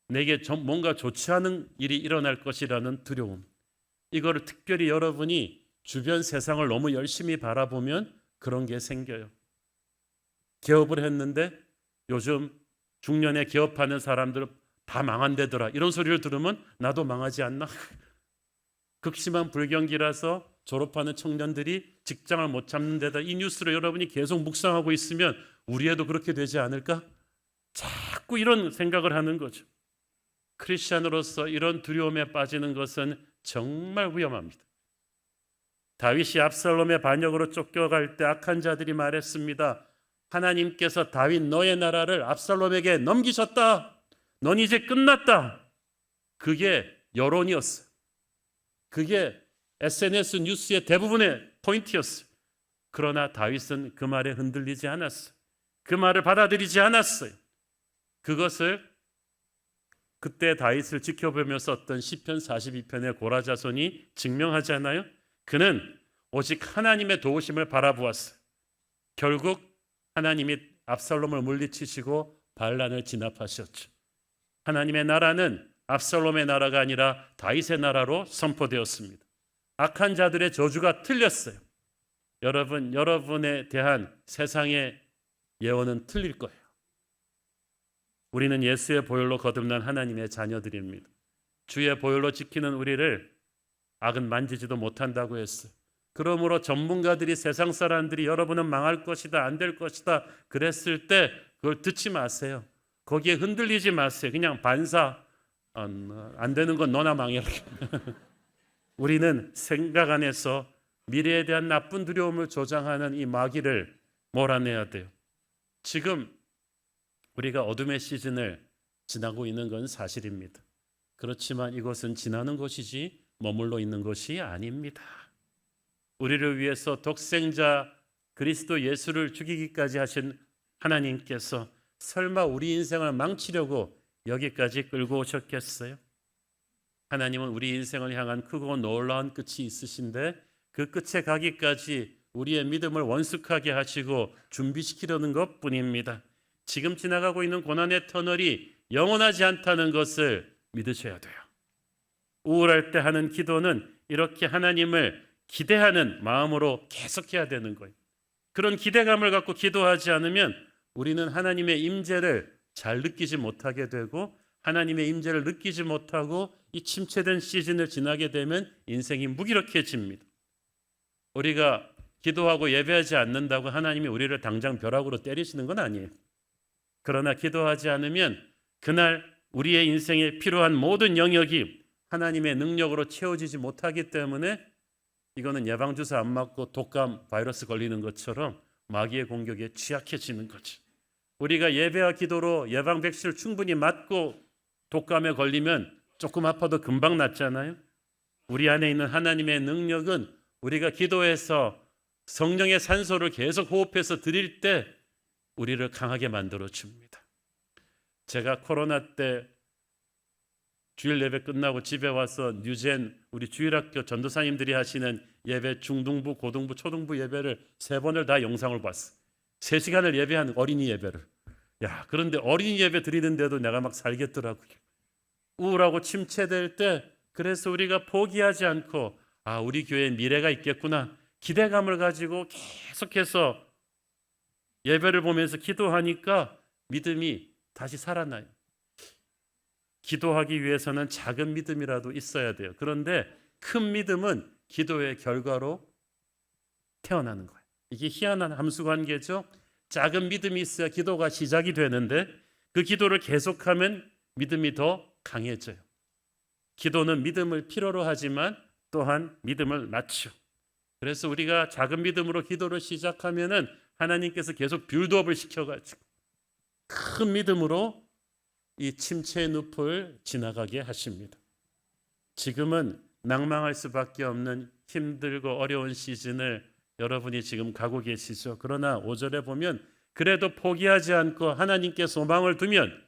내게 뭔가 좋지 않은 일이 일어날 것이라는 두려움. 이거를 특별히 여러분이 주변 세상을 너무 열심히 바라보면 그런 게 생겨요. 개업을 했는데 요즘 중년에 개업하는 사람들 다 망한대더라. 이런 소리를 들으면 나도 망하지 않나? 극심한 불경기라서 졸업하는 청년들이 직장을 못 잡는 데다 이 뉴스를 여러분이 계속 묵상하고 있으면 우리 애도 그렇게 되지 않을까? 자꾸 이런 생각을 하는 거죠. 크리스찬으로서 이런 두려움에 빠지는 것은 정말 위험합니다. 다윗이 압살롬의 반역으로 쫓겨갈 때 악한 자들이 말했습니다. 하나님께서 다윗 너의 나라를 압살롬에게 넘기셨다. 넌 이제 끝났다. 그게 여론이었어요. 그게 SNS 뉴스의 대부분의 포인트였어요. 그러나 다윗은 그 말에 흔들리지 않았어요. 그 말을 받아들이지 않았어요. 그것을 그때 다윗을 지켜보며 썼던 시편 42편의 고라자손이 증명하잖아요. 그는 오직 하나님의 도우심을 바라보았어요. 결국 하나님이 압살롬을 물리치시고 반란을 진압하셨죠. 하나님의 나라는 압살롬의 나라가 아니라 다윗의 나라로 선포되었습니다. 악한 자들의 저주가 틀렸어요. 여러분, 여러분에 대한 세상의 예언은 틀릴 거예요. 우리는 예수의 보혈로 거듭난 하나님의 자녀들입니다. 주의 보혈로 지키는 우리를 악은 만지지도 못한다고 했어요. 그러므로 전문가들이 세상 사람들이 여러분은 망할 것이다, 안 될 것이다 그랬을 때 그걸 듣지 마세요. 거기에 흔들리지 마세요. 그냥 반사 안 되는 건 너나 망해. 우리는 생각 안에서 미래에 대한 나쁜 두려움을 조장하는 이 마귀를 몰아내야 돼요. 지금 우리가 어둠의 시즌을 지나고 있는 건 사실입니다. 그렇지만 이것은 지나는 것이지 머물러 있는 것이 아닙니다. 우리를 위해서 독생자 그리스도 예수를 죽이기까지 하신 하나님께서 설마 우리 인생을 망치려고 여기까지 끌고 오셨겠어요? 하나님은 우리 인생을 향한 크고 놀라운 끝이 있으신데 그 끝에 가기까지 우리의 믿음을 원숙하게 하시고 준비시키려는 것뿐입니다. 지금 지나가고 있는 고난의 터널이 영원하지 않다는 것을 믿으셔야 돼요. 우울할 때 하는 기도는 이렇게 하나님을 기대하는 마음으로 계속해야 되는 거예요. 그런 기대감을 갖고 기도하지 않으면 우리는 하나님의 임재를 잘 느끼지 못하게 되고 하나님의 임재를 느끼지 못하고 이 침체된 시즌을 지나게 되면 인생이 무기력해집니다. 우리가 기도하고 예배하지 않는다고 하나님이 우리를 당장 벼락으로 때리시는 건 아니에요. 그러나 기도하지 않으면 그날 우리의 인생에 필요한 모든 영역이 하나님의 능력으로 채워지지 못하기 때문에 이거는 예방주사 안 맞고 독감 바이러스 걸리는 것처럼 마귀의 공격에 취약해지는 거죠. 우리가 예배와 기도로 예방 백신을 충분히 맞고 독감에 걸리면 조금 아파도 금방 낫잖아요. 우리 안에 있는 하나님의 능력은 우리가 기도해서 성령의 산소를 계속 호흡해서 드릴 때 우리를 강하게 만들어 줍니다. 제가 코로나 때 주일 예배 끝나고 집에 와서 뉴젠 우리 주일학교 전도사님들이 하시는 예배 중등부, 고등부, 초등부 예배를 3번을 다 영상을 봤어. 3시간을 예배한 어린이 예배를. 그런데 어린이 예배 드리는데도 내가 막 살겠더라고요. 우울하고 침체될 때 그래서 우리가 포기하지 않고 우리 교회에 미래가 있겠구나 기대감을 가지고 계속해서 예배를 보면서 기도하니까 믿음이 다시 살아나요. 기도하기 위해서는 작은 믿음이라도 있어야 돼요. 그런데 큰 믿음은 기도의 결과로 태어나는 거예요. 이게 희한한 함수관계죠. 작은 믿음이 있어야 기도가 시작이 되는데 그 기도를 계속하면 믿음이 더 강해져요. 기도는 믿음을 필요로 하지만 또한 믿음을 낳죠. 그래서 우리가 작은 믿음으로 기도를 시작하면은 하나님께서 계속 빌드업을 시켜가지고 큰 믿음으로 이 침체의 늪을 지나가게 하십니다. 지금은 낭망할 수밖에 없는 힘들고 어려운 시즌을 여러분이 지금 가고 계시죠. 그러나 5절에 보면 그래도 포기하지 않고 하나님께 소망을 두면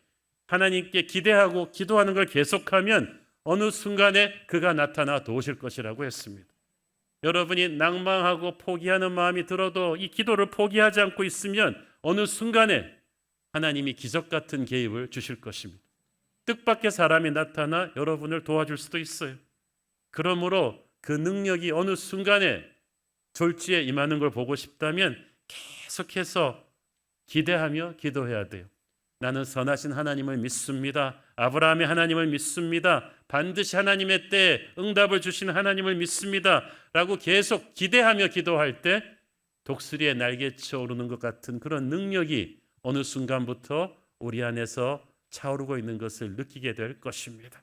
하나님께 기대하고 기도하는 걸 계속하면 어느 순간에 그가 나타나 도우실 것이라고 했습니다. 여러분이 낭망하고 포기하는 마음이 들어도 이 기도를 포기하지 않고 있으면 어느 순간에 하나님이 기적 같은 개입을 주실 것입니다. 뜻밖의 사람이 나타나 여러분을 도와줄 수도 있어요. 그러므로 그 능력이 어느 순간에 졸지에 임하는 걸 보고 싶다면 계속해서 기대하며 기도해야 돼요. 나는 선하신 하나님을 믿습니다. 아브라함의 하나님을 믿습니다. 반드시 하나님의 때에 응답을 주시는 하나님을 믿습니다. 라고 계속 기대하며 기도할 때 독수리의 날개쳐 오르는 것 같은 그런 능력이 어느 순간부터 우리 안에서 차오르고 있는 것을 느끼게 될 것입니다.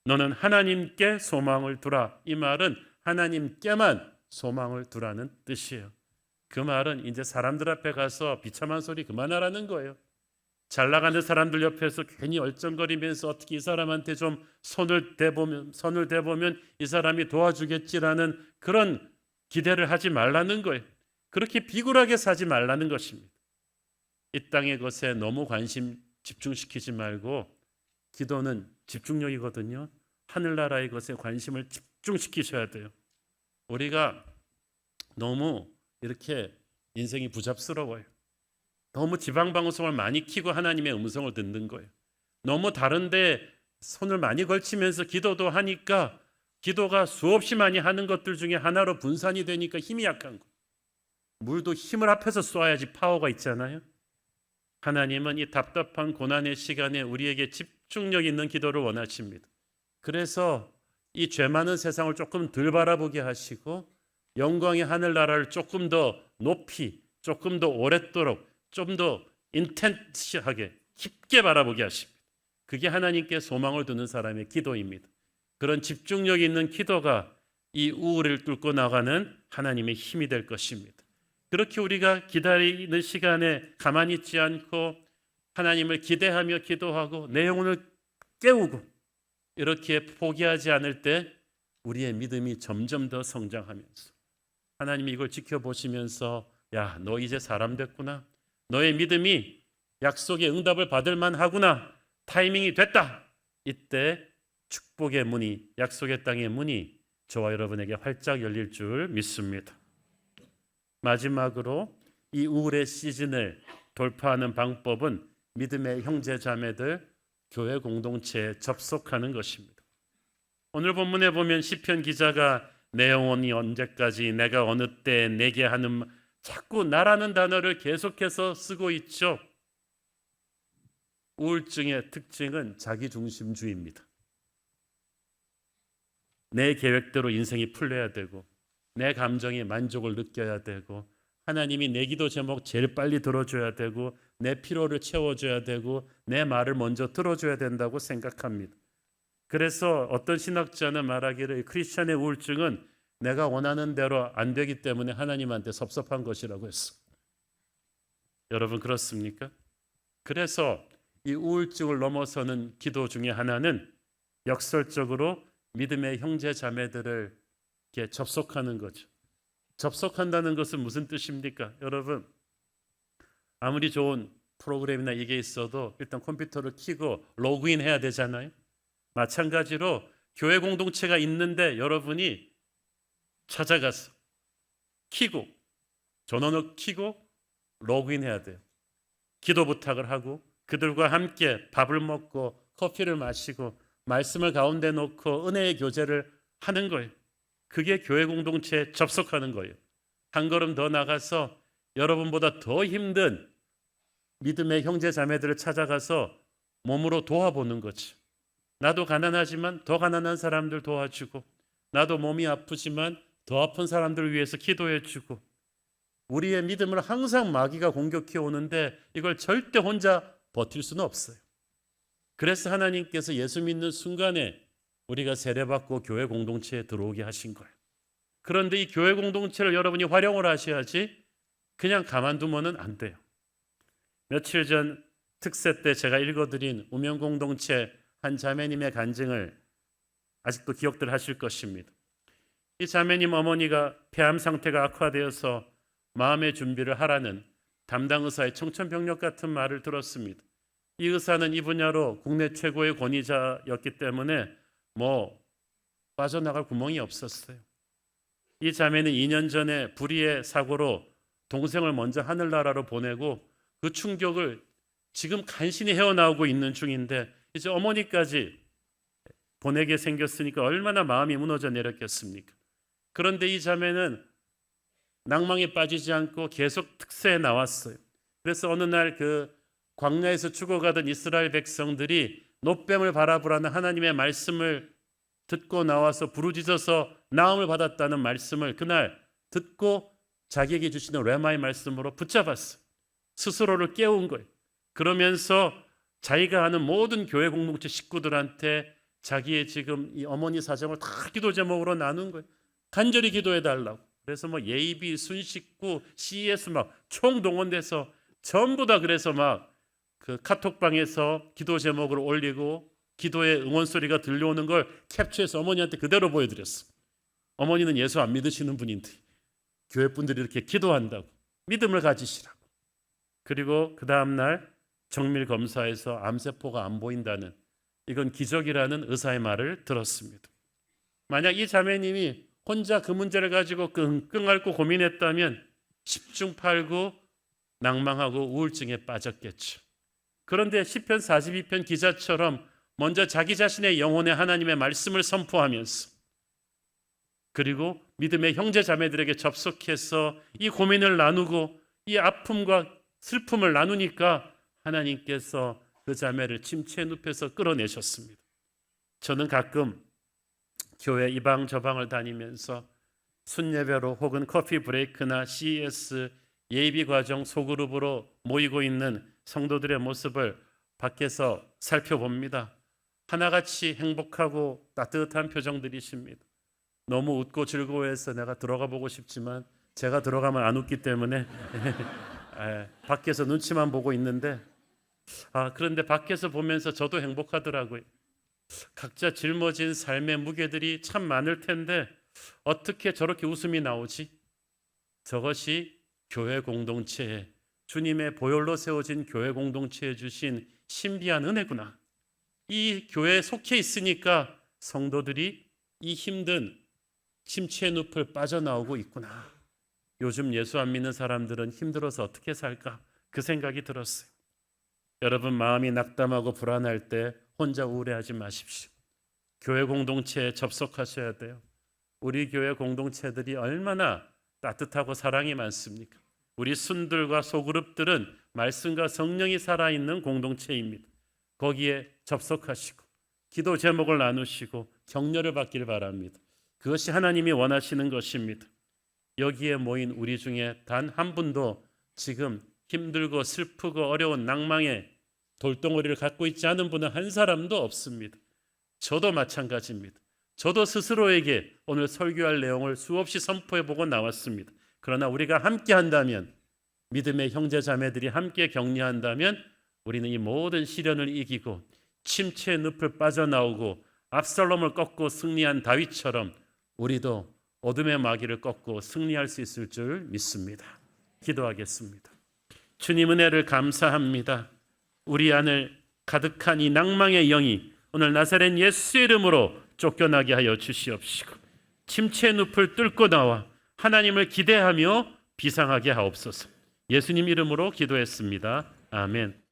너는 하나님께 소망을 두라. 이 말은 하나님께만 소망을 두라는 뜻이에요. 그 말은 이제 사람들 앞에 가서 비참한 소리 그만하라는 거예요. 잘 나가는 사람들 옆에서 괜히 얼쩡거리면서 어떻게 이 사람한테 좀 손을 대보면 이 사람이 도와주겠지라는 그런 기대를 하지 말라는 거예요. 그렇게 비굴하게 사지 말라는 것입니다. 이 땅의 것에 너무 관심 집중시키지 말고 기도는 집중력이거든요. 하늘나라의 것에 관심을 집중시키셔야 돼요. 우리가 너무 이렇게 인생이 부잡스러워요. 너무 지방방송을 많이 켜고 하나님의 음성을 듣는 거예요. 너무 다른데 손을 많이 걸치면서 기도도 하니까 기도가 수없이 많이 하는 것들 중에 하나로 분산이 되니까 힘이 약한 거예요. 물도 힘을 합해서 쏘아야지 파워가 있잖아요. 하나님은 이 답답한 고난의 시간에 우리에게 집중력 있는 기도를 원하십니다. 그래서 이 죄 많은 세상을 조금 덜 바라보게 하시고 영광의 하늘나라를 조금 더 높이, 조금 더 오랫도록, 좀 더 인텐시하게 깊게 바라보게 하십니다. 그게 하나님께 소망을 두는 사람의 기도입니다. 그런 집중력 있는 기도가 이 우울을 뚫고 나가는 하나님의 힘이 될 것입니다. 그렇게 우리가 기다리는 시간에 가만히 있지 않고 하나님을 기대하며 기도하고 내 영혼을 깨우고 이렇게 포기하지 않을 때 우리의 믿음이 점점 더 성장하면서 하나님이 이걸 지켜보시면서 야, 너 이제 사람 됐구나. 너의 믿음이 약속의 응답을 받을 만하구나. 타이밍이 됐다. 이때 축복의 문이, 약속의 땅의 문이 저와 여러분에게 활짝 열릴 줄 믿습니다. 마지막으로 이 우울의 시즌을 돌파하는 방법은 믿음의 형제 자매들 교회 공동체에 접속하는 것입니다. 오늘 본문에 보면 시편 기자가 내 영혼이 언제까지 내가 어느 때 내게 하는 자꾸 나라는 단어를 계속해서 쓰고 있죠. 우울증의 특징은 자기중심주의입니다. 내 계획대로 인생이 풀려야 되고 내 감정에 만족을 느껴야 되고 하나님이 내 기도 제목 제일 빨리 들어줘야 되고 내 피로를 채워줘야 되고 내 말을 먼저 들어줘야 된다고 생각합니다. 그래서 어떤 신학자는 말하기를 크리스천의 우울증은 내가 원하는 대로 안 되기 때문에 하나님한테 섭섭한 것이라고 했어. 여러분 그렇습니까? 그래서 이 우울증을 넘어서는 기도 중에 하나는 역설적으로 믿음의 형제 자매들을 이렇게 접속하는 거죠. 접속한다는 것은 무슨 뜻입니까? 여러분 아무리 좋은 프로그램이나 이게 있어도 일단 컴퓨터를 켜고 로그인 해야 되잖아요. 마찬가지로 교회 공동체가 있는데 여러분이 찾아가서 켜고 전원을 켜고 로그인 해야 돼요. 기도 부탁을 하고 그들과 함께 밥을 먹고 커피를 마시고 말씀을 가운데 놓고 은혜의 교제를 하는 거예요. 그게 교회 공동체에 접속하는 거예요. 한 걸음 더 나가서 여러분보다 더 힘든 믿음의 형제 자매들을 찾아가서 몸으로 도와보는 거지. 나도 가난하지만 더 가난한 사람들 도와주고 나도 몸이 아프지만 더 아픈 사람들을 위해서 기도해주고 우리의 믿음을 항상 마귀가 공격해 오는데 이걸 절대 혼자 버틸 수는 없어요. 그래서 하나님께서 예수 믿는 순간에 우리가 세례받고 교회 공동체에 들어오게 하신 거예요. 그런데 이 교회 공동체를 여러분이 활용을 하셔야지 그냥 가만두면 안 돼요. 며칠 전 특세 때 제가 읽어드린 우명 공동체 한 자매님의 간증을 아직도 기억들 하실 것입니다. 이 자매님 어머니가 폐암 상태가 악화되어서 마음의 준비를 하라는 담당 의사의 청천벽력 같은 말을 들었습니다. 이 의사는 이 분야로 국내 최고의 권위자였기 때문에 빠져나갈 구멍이 없었어요. 이 자매는 2년 전에 불의의 사고로 동생을 먼저 하늘나라로 보내고 그 충격을 지금 간신히 헤어나오고 있는 중인데 이제 어머니까지 보내게 생겼으니까 얼마나 마음이 무너져 내렸겠습니까? 그런데 이 자매는 낭망에 빠지지 않고 계속 특세에 나왔어요. 그래서 어느 날 그 광야에서 죽어가던 이스라엘 백성들이 노뱀을 바라보라는 하나님의 말씀을 듣고 나와서 부르짖어서 나음을 받았다는 말씀을 그날 듣고 자기에게 주시는 레마의 말씀으로 붙잡았어요. 스스로를 깨운 거예요. 그러면서 자기가 아는 모든 교회 공동체 식구들한테 자기의 지금 이 어머니 사정을 다 기도 제목으로 나눈 거예요. 간절히 기도해 달라고. 그래서 예비, 순식구, CES 총동원돼서 전부 다 그래서 그 카톡방에서 기도 제목을 올리고 기도의 응원 소리가 들려오는 걸 캡처해서 어머니한테 그대로 보여드렸어. 어머니는 예수 안 믿으시는 분인데 교회 분들이 이렇게 기도한다고 믿음을 가지시라고. 그리고 그 다음날 정밀 검사에서 암세포가 안 보인다는 이건 기적이라는 의사의 말을 들었습니다. 만약 이 자매님이 혼자 그 문제를 가지고 끙끙 앓고 고민했다면 10중 8구 낭망하고 우울증에 빠졌겠죠. 그런데 시편 42편 기자처럼 먼저 자기 자신의 영혼에 하나님의 말씀을 선포하면서 그리고 믿음의 형제 자매들에게 접속해서 이 고민을 나누고 이 아픔과 슬픔을 나누니까 하나님께서 그 자매를 침체의 늪에서 끌어내셨습니다. 저는 가끔 교회 이방 저방을 다니면서 순예배로 혹은 커피 브레이크나 CES 예비과정 소그룹으로 모이고 있는 성도들의 모습을 밖에서 살펴봅니다. 하나같이 행복하고 따뜻한 표정들이십니다. 너무 웃고 즐거워해서 내가 들어가 보고 싶지만 제가 들어가면 안 웃기 때문에 밖에서 눈치만 보고 있는데 그런데 밖에서 보면서 저도 행복하더라고요. 각자 짊어진 삶의 무게들이 참 많을 텐데 어떻게 저렇게 웃음이 나오지? 저것이 교회 공동체에 주님의 보혈로 세워진 교회 공동체에 주신 신비한 은혜구나. 이 교회에 속해 있으니까 성도들이 이 힘든 침체의 늪을 빠져나오고 있구나. 요즘 예수 안 믿는 사람들은 힘들어서 어떻게 살까? 그 생각이 들었어요. 여러분 마음이 낙담하고 불안할 때 혼자 우울해하지 마십시오. 교회 공동체에 접속하셔야 돼요. 우리 교회 공동체들이 얼마나 따뜻하고 사랑이 많습니까? 우리 순들과 소그룹들은 말씀과 성령이 살아있는 공동체입니다. 거기에 접속하시고 기도 제목을 나누시고 격려를 받길 바랍니다. 그것이 하나님이 원하시는 것입니다. 여기에 모인 우리 중에 단 한 분도 지금 힘들고 슬프고 어려운 낭망의 돌덩어리를 갖고 있지 않은 분은 한 사람도 없습니다. 저도 마찬가지입니다. 저도 스스로에게 오늘 설교할 내용을 수없이 선포해보고 나왔습니다. 그러나 우리가 함께 한다면, 믿음의 형제 자매들이 함께 격려한다면 우리는 이 모든 시련을 이기고 침체의 늪을 빠져나오고 압살롬을 꺾고 승리한 다윗처럼 우리도 어둠의 마귀를 꺾고 승리할 수 있을 줄 믿습니다. 기도하겠습니다. 주님 은혜를 감사합니다. 우리 안을 가득한 이 낭망의 영이 오늘 나사렛 예수의 이름으로 쫓겨나게 하여 주시옵시고 침체의 늪을 뚫고 나와 하나님을 기대하며 비상하게 하옵소서. 예수님 이름으로 기도했습니다. 아멘.